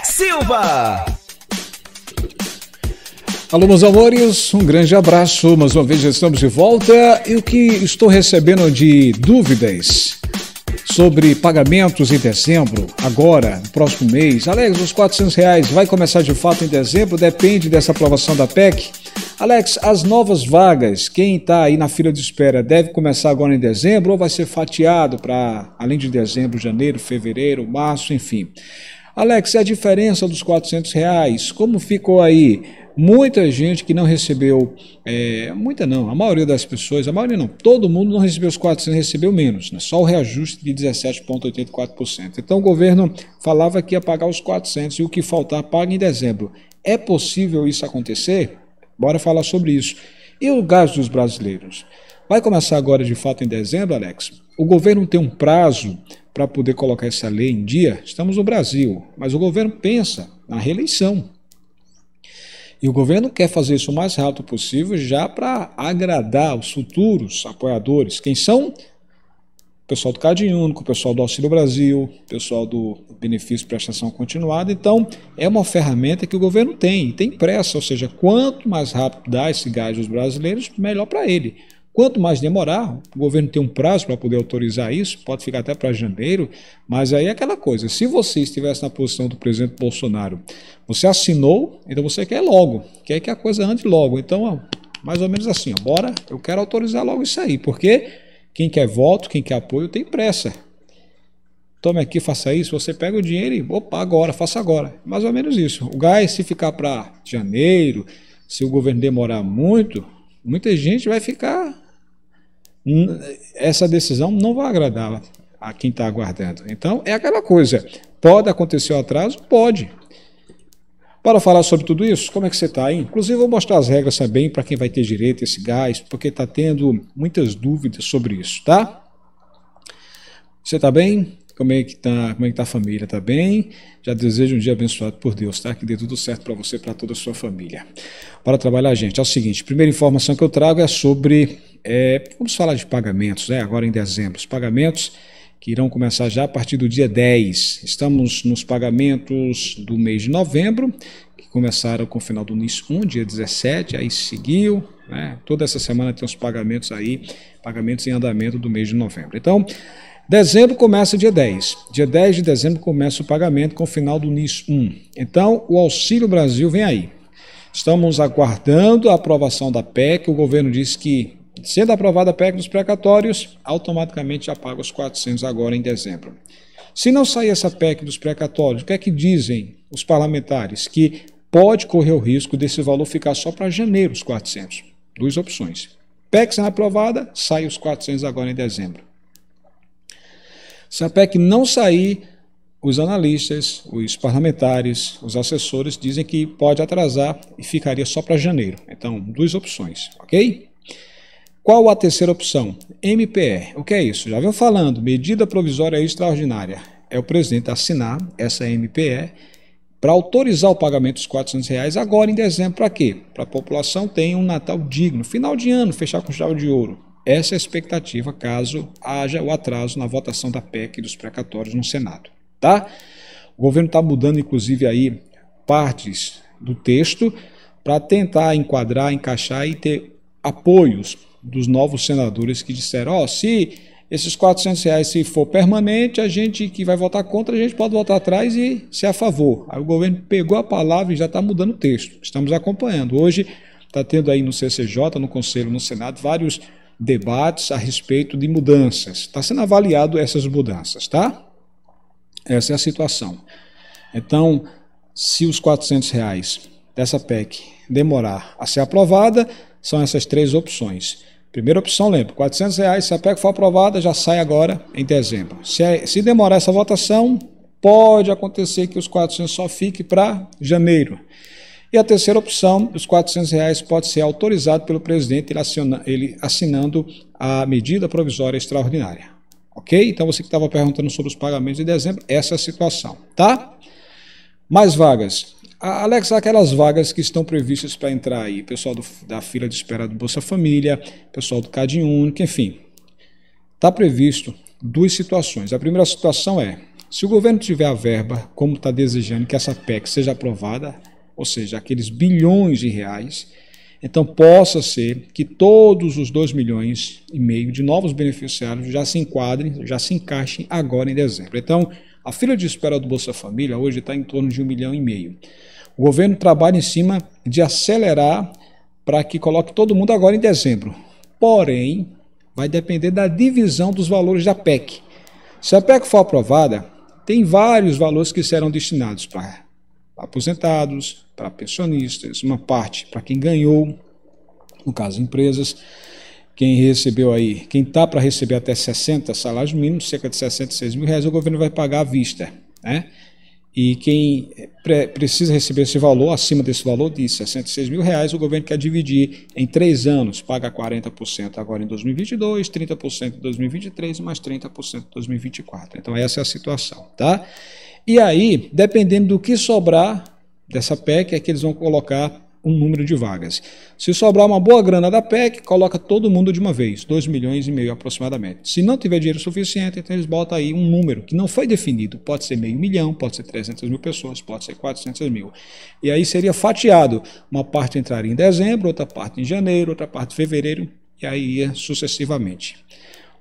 Silva. Alô, meus amores, um grande abraço, mais uma vez já estamos de volta e o que estou recebendo de dúvidas sobre pagamentos em dezembro, agora, no próximo mês. Alex, os R$400 vai começar de fato em dezembro? Depende dessa aprovação da PEC. Alex, as novas vagas, quem está aí na fila de espera deve começar agora em dezembro ou vai ser fatiado para, além de dezembro, janeiro, fevereiro, março, enfim. Alex, a diferença dos R$400, como ficou aí? Muita gente que não recebeu, muita não, a maioria das pessoas, a maioria não, todo mundo não recebeu os 400, recebeu menos, né? Só o reajuste de 17,84%. Então o governo falava que ia pagar os 400 e o que faltar paga em dezembro. É possível isso acontecer? Bora falar sobre isso. E o gasto dos brasileiros? Vai começar agora de fato em dezembro, Alex? O governo tem um prazo para poder colocar essa lei em dia? Estamos no Brasil, mas o governo pensa na reeleição. E o governo quer fazer isso o mais rápido possível já para agradar os futuros apoiadores. Quem são? O pessoal do Cade Único, o pessoal do Auxílio Brasil, o pessoal do Benefício Prestação Continuada. Então, é uma ferramenta que o governo tem pressa, ou seja, quanto mais rápido dá esse gás aos brasileiros, melhor para ele. Quanto mais demorar, o governo tem um prazo para poder autorizar isso, pode ficar até para janeiro, mas aí é aquela coisa, se você estivesse na posição do presidente Bolsonaro, você assinou, então você quer logo, quer que a coisa ande logo, então mais ou menos assim, bora, eu quero autorizar logo isso aí, porque quem quer voto, quem quer apoio tem pressa. Tome aqui, faça isso, você pega o dinheiro e, opa, agora, faça agora, mais ou menos isso. O gás, se ficar para janeiro, se o governo demorar muito, muita gente vai ficar... Essa decisão não vai agradar a quem está aguardando. Então, é aquela coisa. Pode acontecer o atraso? Pode. Para falar sobre tudo isso, como é que você está aí? Inclusive, vou mostrar as regras também para quem vai ter direito a esse gás, porque está tendo muitas dúvidas sobre isso, tá? Você está bem? Como é que tá a família? Tá bem? Já desejo um dia abençoado por Deus, tá? Que dê tudo certo para você e para toda a sua família. Para trabalhar, gente, é o seguinte, a primeira informação que eu trago é sobre, vamos falar de pagamentos, né? Agora em dezembro, os pagamentos que irão começar já a partir do dia 10. Estamos nos pagamentos do mês de novembro, que começaram com o final do NIS 1, dia 17, aí seguiu, né? Toda essa semana tem os pagamentos aí, pagamentos em andamento do mês de novembro. Então, dezembro começa dia 10. Dia 10 de dezembro começa o pagamento com o final do NIS 1. Então, o Auxílio Brasil vem aí. Estamos aguardando a aprovação da PEC. O governo disse que, sendo aprovada a PEC dos precatórios, automaticamente já paga os 400 agora em dezembro. Se não sair essa PEC dos precatórios, o que é que dizem os parlamentares? Que pode correr o risco desse valor ficar só para janeiro, os 400. Duas opções. PEC sendo aprovada, sai os 400 agora em dezembro. Se a PEC não sair, os analistas, os parlamentares, os assessores dizem que pode atrasar e ficaria só para janeiro. Então, duas opções, ok? Qual a terceira opção? MPE. O que é isso? Já venho falando, medida provisória extraordinária. É o presidente assinar essa MPE para autorizar o pagamento dos R$400 agora em dezembro. Para quê? Para a população ter um Natal digno. Final de ano, fechar com chave de ouro. Essa é a expectativa caso haja o atraso na votação da PEC e dos precatórios no Senado, tá? O governo está mudando, inclusive, aí partes do texto para tentar enquadrar, encaixar e ter apoios dos novos senadores que disseram, se esses R$400 se for permanente, a gente que vai votar contra, a gente pode votar atrás e ser a favor. Aí o governo pegou a palavra e já está mudando o texto. Estamos acompanhando. Hoje está tendo aí no CCJ, no Conselho, no Senado, vários debates a respeito de mudanças. Está sendo avaliado essas mudanças, tá? Essa é a situação. Então, se os R$400 dessa PEC demorar a ser aprovada, são essas três opções. Primeira opção, lembra, R$400, se a PEC for aprovada, já sai agora em dezembro. Se demorar essa votação, pode acontecer que os 400 só fique para janeiro. E a terceira opção, os R$400 pode ser autorizado pelo presidente, ele assinando a medida provisória extraordinária. Ok? Então você que estava perguntando sobre os pagamentos de dezembro, essa é a situação, tá? Mais vagas. Alex, aquelas vagas que estão previstas para entrar aí, pessoal da fila de espera do Bolsa Família, pessoal do Cade Único, enfim. Está previsto duas situações. A primeira situação é, Se o governo tiver a verba, como está desejando que essa PEC seja aprovada, ou seja, aqueles bilhões de reais, então possa ser que todos os 2,5 milhões de novos beneficiários já se enquadrem, já se encaixem agora em dezembro. Então, a fila de espera do Bolsa Família hoje está em torno de 1,5 milhão. O governo trabalha em cima de acelerar para que coloque todo mundo agora em dezembro. Porém, vai depender da divisão dos valores da PEC. Se a PEC for aprovada, tem vários valores que serão destinados para aposentados, para pensionistas, uma parte para quem ganhou, no caso empresas, quem recebeu aí, quem está para receber até 60 salários mínimos, cerca de 66 mil reais, o governo vai pagar à vista, né? E quem precisa receber esse valor, acima desse valor de 66 mil reais, o governo quer dividir em 3 anos, paga 40% agora em 2022, 30% em 2023 e mais 30% em 2024. Então essa é a situação, tá? E aí, dependendo do que sobrar dessa PEC, é que eles vão colocar um número de vagas. Se sobrar uma boa grana da PEC, coloca todo mundo de uma vez, 2,5 milhões aproximadamente. Se não tiver dinheiro suficiente, então eles botam aí um número que não foi definido. Pode ser 500 mil, pode ser 300 mil pessoas, pode ser 400 mil. E aí seria fatiado. Uma parte entraria em dezembro, outra parte em janeiro, outra parte em fevereiro, e aí ia sucessivamente.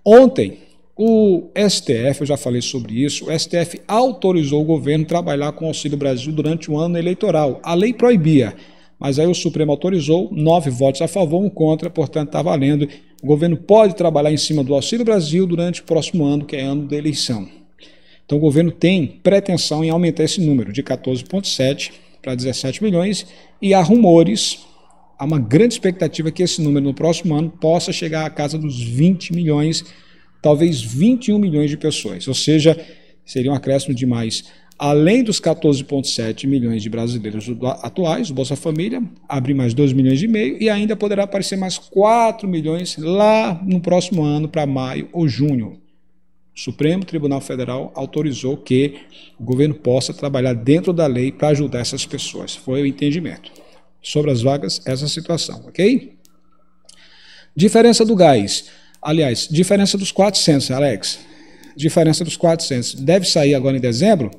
Ontem, o STF, eu já falei sobre isso, o STF autorizou o governo a trabalhar com o Auxílio Brasil durante o ano eleitoral. A lei proibia, mas aí o Supremo autorizou, 9 votos a favor, 1 contra, portanto está valendo. O governo pode trabalhar em cima do Auxílio Brasil durante o próximo ano, que é ano da eleição. Então o governo tem pretensão em aumentar esse número de 14,7 para 17 milhões e há rumores, há uma grande expectativa que esse número no próximo ano possa chegar à casa dos 20 milhões, talvez 21 milhões de pessoas, ou seja, seria um acréscimo de mais. Além dos 14,7 milhões de brasileiros atuais, o Bolsa Família abre mais 2,5 milhões e ainda poderá aparecer mais 4 milhões lá no próximo ano, para maio ou junho. O Supremo Tribunal Federal autorizou que o governo possa trabalhar dentro da lei para ajudar essas pessoas. Foi o entendimento. Sobre as vagas, essa situação, ok? Diferença do gás. Aliás, diferença dos 400, Alex. Diferença dos 400. Deve sair agora em dezembro.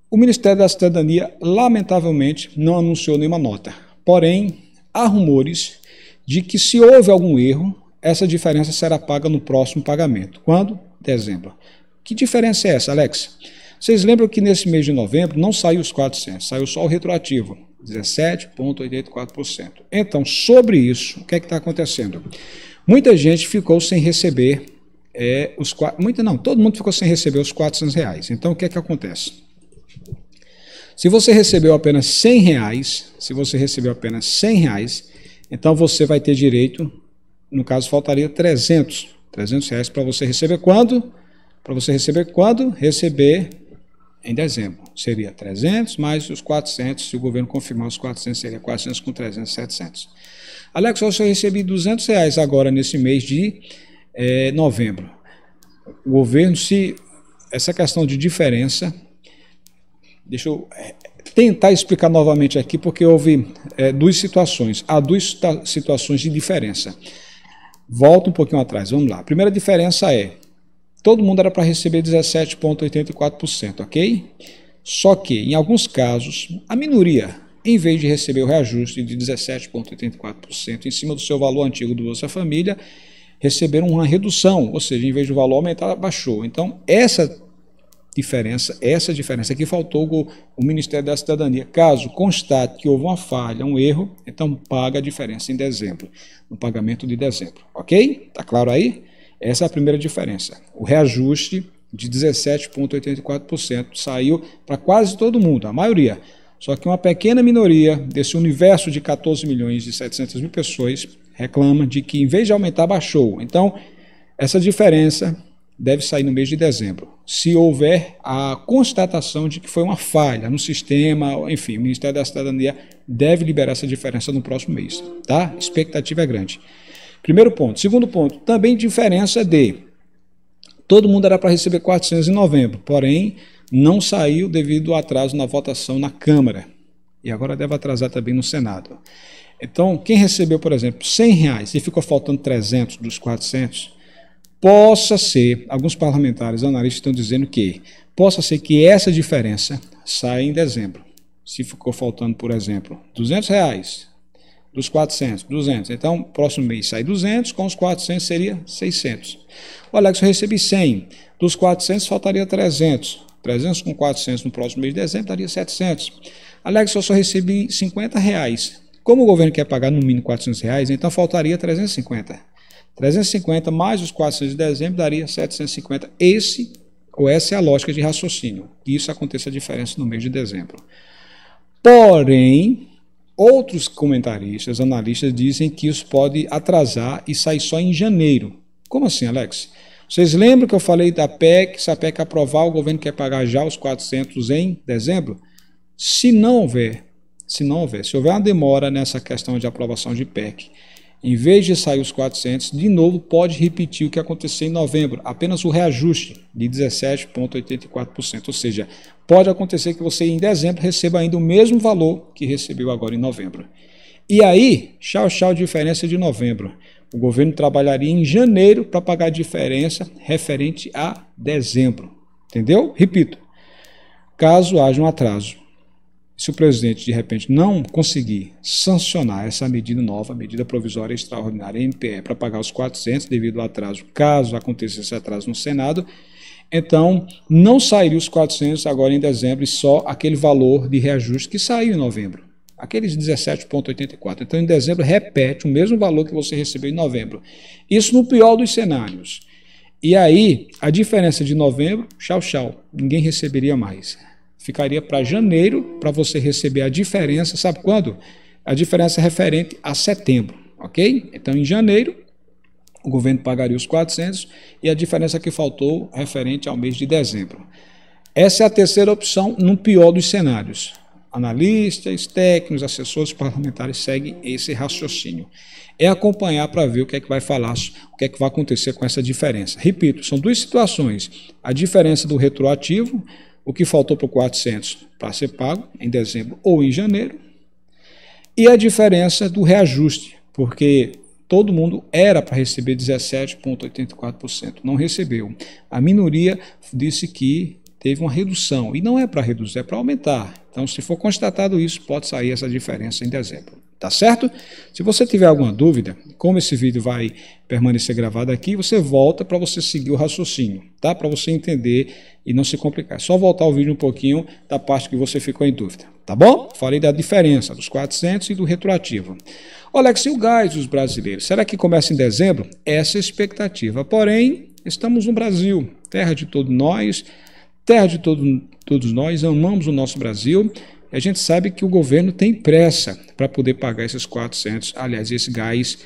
O Ministério da Cidadania, lamentavelmente, não anunciou nenhuma nota. Porém, há rumores de que se houve algum erro, essa diferença será paga no próximo pagamento. Quando? Dezembro. Que diferença é essa, Alex? Vocês lembram que nesse mês de novembro não saiu os 400, saiu só o retroativo, 17,84%. Então, sobre isso, o que é que está acontecendo? Muita gente ficou sem receber todo mundo ficou sem receber os 400 reais. Então, o que é que acontece? Se você recebeu apenas 100 reais, então você vai ter direito, no caso, faltaria 300 reais para você receber quando? Para você receber quando? Receber em dezembro. Seria 300 mais os 400, se o governo confirmar os 400, seria 400 com 300, 700. Alex, eu recebi 200 reais agora nesse mês de novembro. O governo, essa questão de diferença, deixa eu tentar explicar novamente aqui, porque houve duas situações. Há duas situações de diferença. Volta um pouquinho atrás, vamos lá. A primeira diferença é, todo mundo era para receber 17,84%, ok? Só que, em alguns casos, a minoria, em vez de receber o reajuste de 17,84% em cima do seu valor antigo do Bolsa Família, receberam uma redução, ou seja, em vez do valor aumentar, baixou. Então, essa diferença que faltou o Ministério da Cidadania. Caso constate que houve uma falha, um erro, então paga a diferença em dezembro, no pagamento de dezembro, ok? Tá claro aí? Essa é a primeira diferença. O reajuste de 17,84% saiu para quase todo mundo, a maioria. Só que uma pequena minoria desse universo de 14 milhões e 700 mil pessoas reclama de que, em vez de aumentar, baixou. Então, essa diferença deve sair no mês de dezembro. Se houver a constatação de que foi uma falha no sistema, enfim, o Ministério da Cidadania deve liberar essa diferença no próximo mês, tá? A expectativa é grande. Primeiro ponto. Segundo ponto, também diferença de todo mundo era para receber 400 em novembro, porém não saiu devido ao atraso na votação na Câmara. E agora deve atrasar também no Senado. Então, quem recebeu, por exemplo, 100 reais e ficou faltando 300 dos 400, possa ser, alguns parlamentares, analistas estão dizendo que possa ser que essa diferença saia em dezembro. Se ficou faltando, por exemplo, R$200, dos 400, 200. Então, próximo mês sai 200, com os 400 seria 600. O Alex, eu recebi 100. Dos 400 faltaria 300. 300 com 400 no próximo mês de dezembro daria 700. Alex, eu só recebi R$50. Como o governo quer pagar no mínimo R$400, então faltaria 350. 350 mais os 400 de dezembro daria 750. Essa é a lógica de raciocínio. Isso aconteça a diferença no mês de dezembro. Porém, outros comentaristas, analistas, dizem que isso pode atrasar e sair só em janeiro. Como assim, Alex? Vocês lembram que eu falei da PEC? Se a PEC aprovar, o governo quer pagar já os 400 em dezembro? Se houver uma demora nessa questão de aprovação de PEC, em vez de sair os 400, de novo pode repetir o que aconteceu em novembro, apenas o reajuste de 17,84%, ou seja, pode acontecer que você em dezembro receba ainda o mesmo valor que recebeu agora em novembro. E aí, tchau, diferença de novembro. O governo trabalharia em janeiro para pagar a diferença referente a dezembro. Entendeu? Repito, caso haja um atraso, se o presidente, de repente, não conseguir sancionar essa medida nova, medida provisória extraordinária MPE, para pagar os 400 devido ao atraso, caso aconteça esse atraso no Senado, então não sairia os 400 agora em dezembro e só aquele valor de reajuste que saiu em novembro, aqueles 17,84. Então, em dezembro, repete o mesmo valor que você recebeu em novembro. Isso no pior dos cenários. E aí, a diferença de novembro, tchau, ninguém receberia mais. Ficaria para janeiro, para você receber a diferença, sabe quando? A diferença é referente a setembro, ok? Então, em janeiro, o governo pagaria os 400 e a diferença que faltou referente ao mês de dezembro. Essa é a terceira opção no pior dos cenários. Analistas, técnicos, assessores parlamentares seguem esse raciocínio. É acompanhar para ver o que é que vai falar, o que é que vai acontecer com essa diferença. Repito, são duas situações. A diferença do retroativo, o que faltou para o 400 para ser pago em dezembro ou em janeiro, e a diferença do reajuste, porque todo mundo era para receber 17,84%, não recebeu. A minoria disse que teve uma redução, e não é para reduzir, é para aumentar. Então, se for constatado isso, pode sair essa diferença em dezembro. Tá certo? Se você tiver alguma dúvida, como esse vídeo vai permanecer gravado aqui, você volta para você seguir o raciocínio, tá? Para você entender e não se complicar. É só voltar o vídeo um pouquinho da parte que você ficou em dúvida, tá bom? Falei da diferença dos 400 e do retroativo. Alex, e o gás dos brasileiros? Será que começa em dezembro? Essa é a expectativa. Porém, estamos no Brasil, terra de todos nós, todos nós amamos o nosso Brasil. A gente sabe que o governo tem pressa para poder pagar esses 400, aliás, esse gás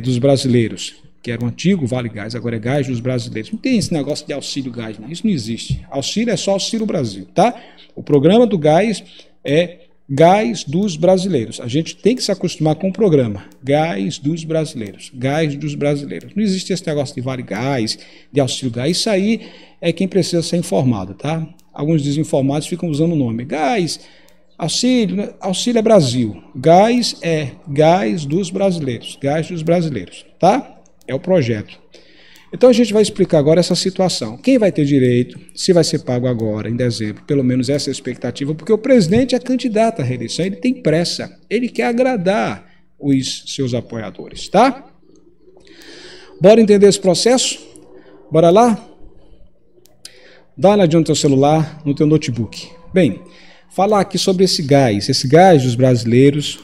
dos brasileiros, que era o antigo Vale Gás, agora é gás dos brasileiros. Não tem esse negócio de auxílio gás, não. Isso não existe. Auxílio é só Auxílio Brasil, tá? O programa do gás é Gás dos Brasileiros. A gente tem que se acostumar com o programa. Gás dos Brasileiros. Gás dos Brasileiros. Não existe esse negócio de Vale Gás, de Auxílio Gás. Isso aí é quem precisa ser informado, tá? Alguns desinformados ficam usando o nome. Gás, auxílio, auxílio é Brasil. Gás é Gás dos Brasileiros. Gás dos Brasileiros, tá? É o projeto. Então a gente vai explicar agora essa situação. Quem vai ter direito, se vai ser pago agora, em dezembro, pelo menos essa é a expectativa, porque o presidente é candidato à reeleição, ele tem pressa, ele quer agradar os seus apoiadores, tá? Bora entender esse processo? Bora lá? Dá uma olhadinha no teu celular, no teu notebook. Bem, falar aqui sobre esse gás dos brasileiros,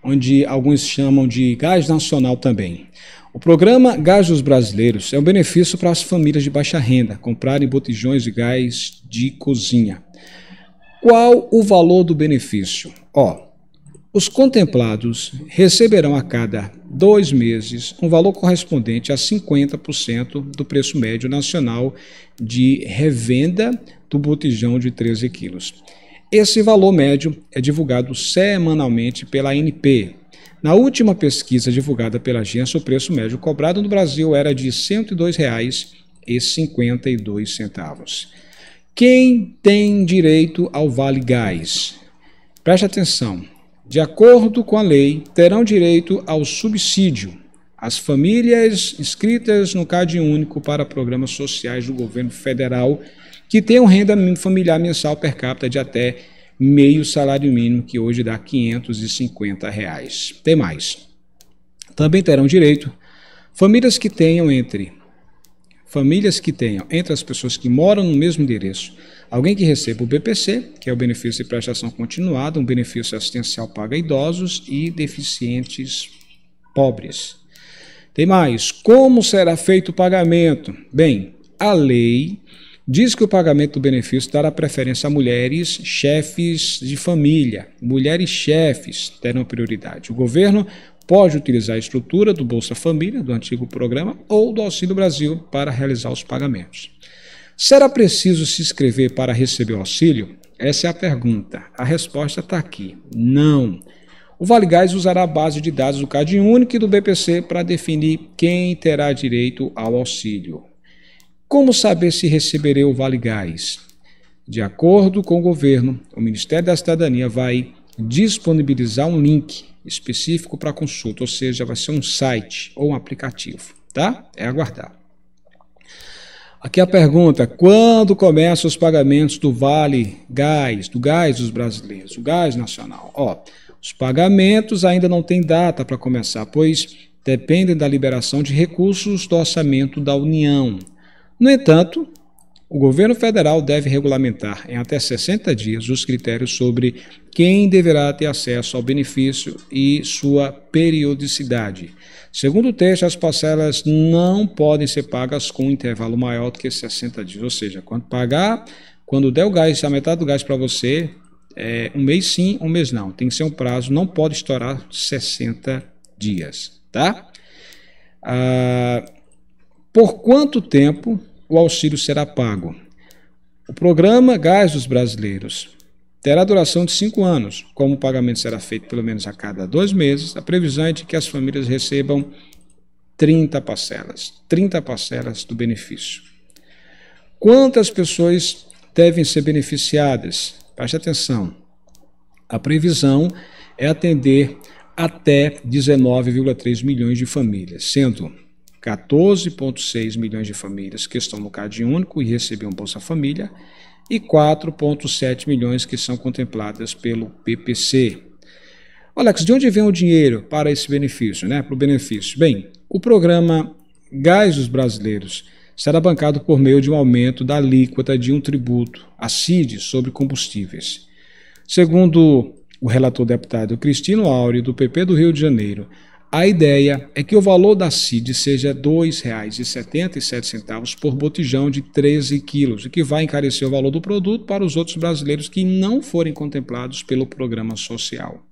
onde alguns chamam de gás nacional também. O programa Gás dos Brasileiros é um benefício para as famílias de baixa renda comprarem botijões de gás de cozinha. Qual o valor do benefício? Os contemplados receberão a cada 2 meses um valor correspondente a 50% do preço médio nacional de revenda do botijão de 13 quilos. Esse valor médio é divulgado semanalmente pela ANP. Na última pesquisa divulgada pela agência, o preço médio cobrado no Brasil era de R$ 102,52. Quem tem direito ao Vale Gás? Preste atenção. De acordo com a lei, terão direito ao subsídio. as famílias inscritas no Cade Único para programas sociais do governo federal que tenham renda familiar mensal per capita de até meio salário mínimo, que hoje dá R$ 550. Tem mais. Também terão direito famílias que tenham entre as pessoas que moram no mesmo endereço alguém que receba o BPC, que é o benefício de prestação continuada, um benefício assistencial pago a idosos e deficientes pobres. Tem mais. Como será feito o pagamento? Bem, a lei diz que o pagamento do benefício dará preferência a mulheres chefes de família. Mulheres chefes terão prioridade. O governo pode utilizar a estrutura do Bolsa Família, do antigo programa, ou do Auxílio Brasil para realizar os pagamentos. Será preciso se inscrever para receber o auxílio? Essa é a pergunta. A resposta está aqui. Não. O Vale Gás usará a base de dados do Cade Único e do BPC para definir quem terá direito ao auxílio. Como saber se receberei o Vale Gás? De acordo com o governo, o Ministério da Cidadania vai disponibilizar um link específico para consulta, ou seja, vai ser um site ou um aplicativo, tá? É aguardar. Aqui a pergunta: quando começam os pagamentos do Vale Gás, do gás dos brasileiros, o gás nacional? Os pagamentos ainda não têm data para começar, pois dependem da liberação de recursos do orçamento da União. No entanto, o governo federal deve regulamentar em até 60 dias os critérios sobre quem deverá ter acesso ao benefício e sua periodicidade. Segundo o texto, as parcelas não podem ser pagas com um intervalo maior do que 60 dias, ou seja, quando der o gás, a metade do gás para você, um mês sim, um mês não. Tem que ser um prazo, não pode estourar 60 dias, tá? Por quanto tempo o auxílio será pago? O programa Gás dos Brasileiros terá duração de 5 anos. Como o pagamento será feito pelo menos a cada 2 meses, a previsão é de que as famílias recebam 30 parcelas do benefício. Quantas pessoas devem ser beneficiadas? Preste atenção. A previsão é atender até 19,3 milhões de famílias, sendo 14,6 milhões de famílias que estão no Cade Único e recebiam Bolsa Família e 4,7 milhões que são contempladas pelo BPC. Alex, de onde vem o dinheiro para esse benefício, para o benefício? Bem, o programa Gás dos Brasileiros será bancado por meio de um aumento da alíquota de um tributo, a CID, sobre combustíveis. Segundo o relator deputado Cristino Áureo, do PP do Rio de Janeiro, a ideia é que o valor da CID seja R$ 2,77 por botijão de 13 quilos, o que vai encarecer o valor do produto para os outros brasileiros que não forem contemplados pelo programa social.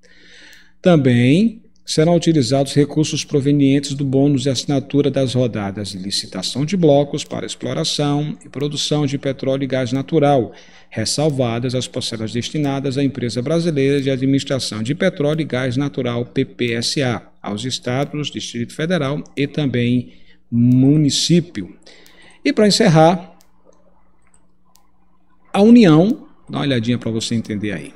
Também serão utilizados recursos provenientes do bônus de assinatura das rodadas de licitação de blocos para exploração e produção de petróleo e gás natural, ressalvadas as parcelas destinadas à Empresa Brasileira de Administração de Petróleo e Gás Natural, PPSA, aos estados, Distrito Federal e também município. E para encerrar, a União, dá uma olhadinha para você entender aí,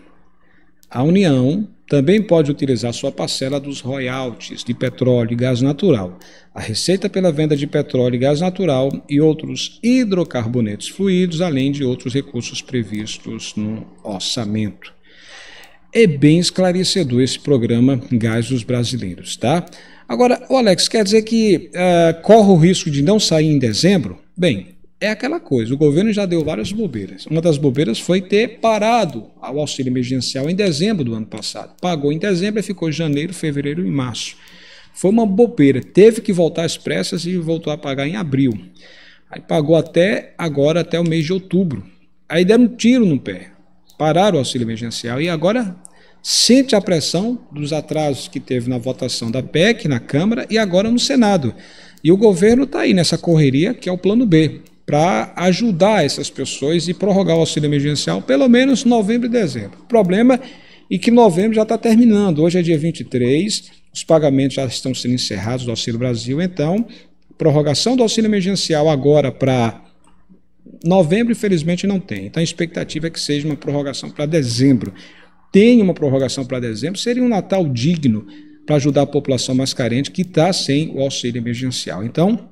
a União também pode utilizar sua parcela dos royalties de petróleo e gás natural, a receita pela venda de petróleo e gás natural e outros hidrocarbonetos fluidos, além de outros recursos previstos no orçamento. É bem esclarecedor esse programa Gás dos Brasileiros, tá? Agora, Alex, quer dizer que corre o risco de não sair em dezembro? Bem, é aquela coisa, o governo já deu várias bobeiras. Uma das bobeiras foi ter parado o auxílio emergencial em dezembro do ano passado. Pagou em dezembro e ficou em janeiro, fevereiro e março. Foi uma bobeira, teve que voltar às pressas e voltou a pagar em abril. Aí pagou até agora, até o mês de outubro. Aí deram um tiro no pé, pararam o auxílio emergencial e agora sente a pressão dos atrasos que teve na votação da PEC na Câmara e agora no Senado. E o governo está aí nessa correria que é o plano B, para ajudar essas pessoas e prorrogar o auxílio emergencial pelo menos novembro e dezembro. O problema é que novembro já está terminando, hoje é dia 23, os pagamentos já estão sendo encerrados do Auxílio Brasil, então prorrogação do auxílio emergencial agora para novembro, infelizmente não tem. Então a expectativa é que seja uma prorrogação para dezembro. Tem uma prorrogação para dezembro, seria um Natal digno para ajudar a população mais carente que está sem o auxílio emergencial. Então,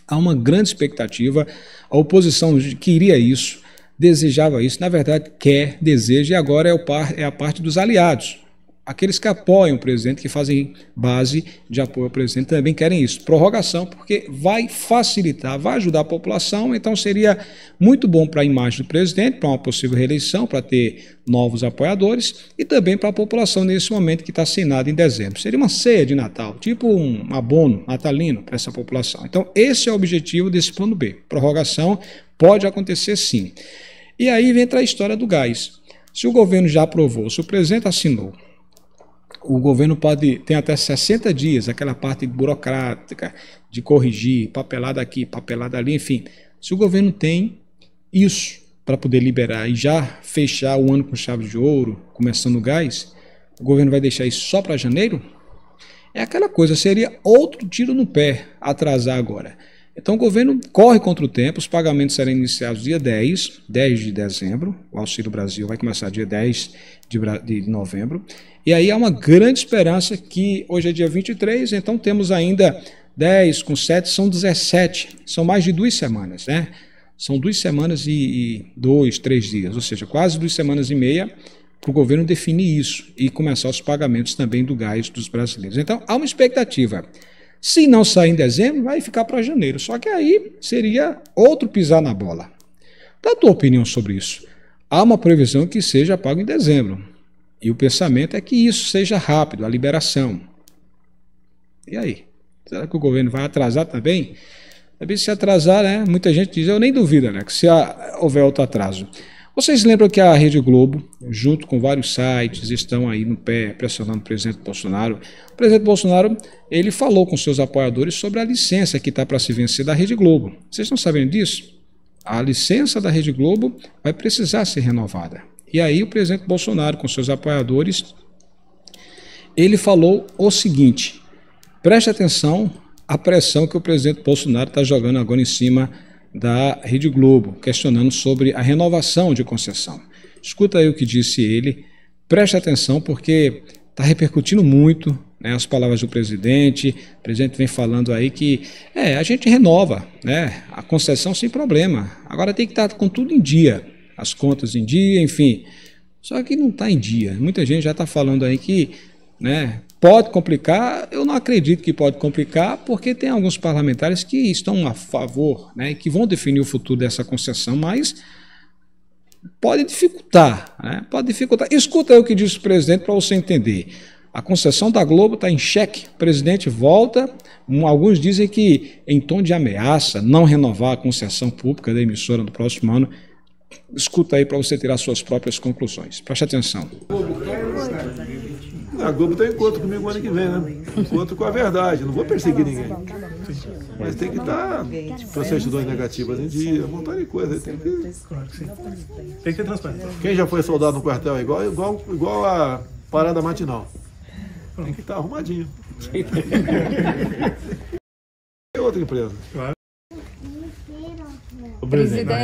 há uma grande expectativa, a oposição queria isso, desejava isso, na verdade quer, deseja, e agora é a parte dos aliados. Aqueles que apoiam o presidente, que fazem base de apoio ao presidente, também querem isso. Prorrogação, porque vai facilitar, vai ajudar a população, então seria muito bom para a imagem do presidente, para uma possível reeleição, para ter novos apoiadores, e também para a população nesse momento que está sem nada em dezembro. Seria uma ceia de Natal, tipo um abono natalino para essa população. Então esse é o objetivo desse plano B. Prorrogação pode acontecer sim. E aí entra a história do gás. Se o governo já aprovou, se o presidente assinou, o governo tem até 60 dias, aquela parte burocrática de corrigir, papelada aqui, papelada ali, enfim. Se o governo tem isso para poder liberar e já fechar o ano com chave de ouro, começando o gás, o governo vai deixar isso só para janeiro? É aquela coisa, seria outro tiro no pé atrasar agora. Então o governo corre contra o tempo, os pagamentos serão iniciados dia 10 de dezembro, o Auxílio Brasil vai começar dia 10 de novembro, e aí há uma grande esperança que hoje é dia 23, então temos ainda 10 com 7, são 17, são mais de 2 semanas, né? São 2 semanas e 2, 3 dias, ou seja, quase 2 semanas e meia para o governo definir isso e começar os pagamentos também do gás dos brasileiros. Então há uma expectativa. Se não sair em dezembro, vai ficar para janeiro. Só que aí seria outro pisar na bola. Dá a tua opinião sobre isso. Há uma previsão que seja pago em dezembro. E o pensamento é que isso seja rápido, a liberação. E aí? Será que o governo vai atrasar também? Também se atrasar, né? Muita gente diz, eu nem duvido, né? Que se houver outro atraso. Vocês lembram que a Rede Globo, junto com vários sites, estão aí no pé pressionando o presidente Bolsonaro. O presidente Bolsonaro, ele falou com seus apoiadores sobre a licença que está para se vencer da Rede Globo. Vocês estão sabendo disso? A licença da Rede Globo vai precisar ser renovada. E aí o presidente Bolsonaro, com seus apoiadores, ele falou o seguinte, preste atenção à pressão que o presidente Bolsonaro está jogando agora em cima da Rede Globo, questionando sobre a renovação de concessão. Escuta aí o que disse ele, preste atenção porque está repercutindo muito, né, as palavras do presidente. O presidente vem falando aí que a gente renova, né, a concessão sem problema, agora tem que estar com tudo em dia, as contas em dia, enfim. Só que não está em dia, muita gente já está falando aí que, né, pode complicar. Eu não acredito que pode complicar, porque tem alguns parlamentares que estão a favor, né, que vão definir o futuro dessa concessão, mas pode dificultar, né, pode dificultar. Escuta aí o que disse o presidente para você entender. A concessão da Globo está em xeque, o presidente volta, alguns dizem que em tom de ameaça, não renovar a concessão pública da emissora no próximo ano. Escuta aí para você tirar suas próprias conclusões. Preste atenção. A Globo está em encontro comigo ano que vem, né? Encontro com a verdade, não vou perseguir ninguém. Mas tem que estar com certidões negativas em dia, um montão de coisa. Tem que ter transparência. Quem já foi soldado no quartel é igual a parada matinal. Tem que estar arrumadinho. É outra empresa. Presidente.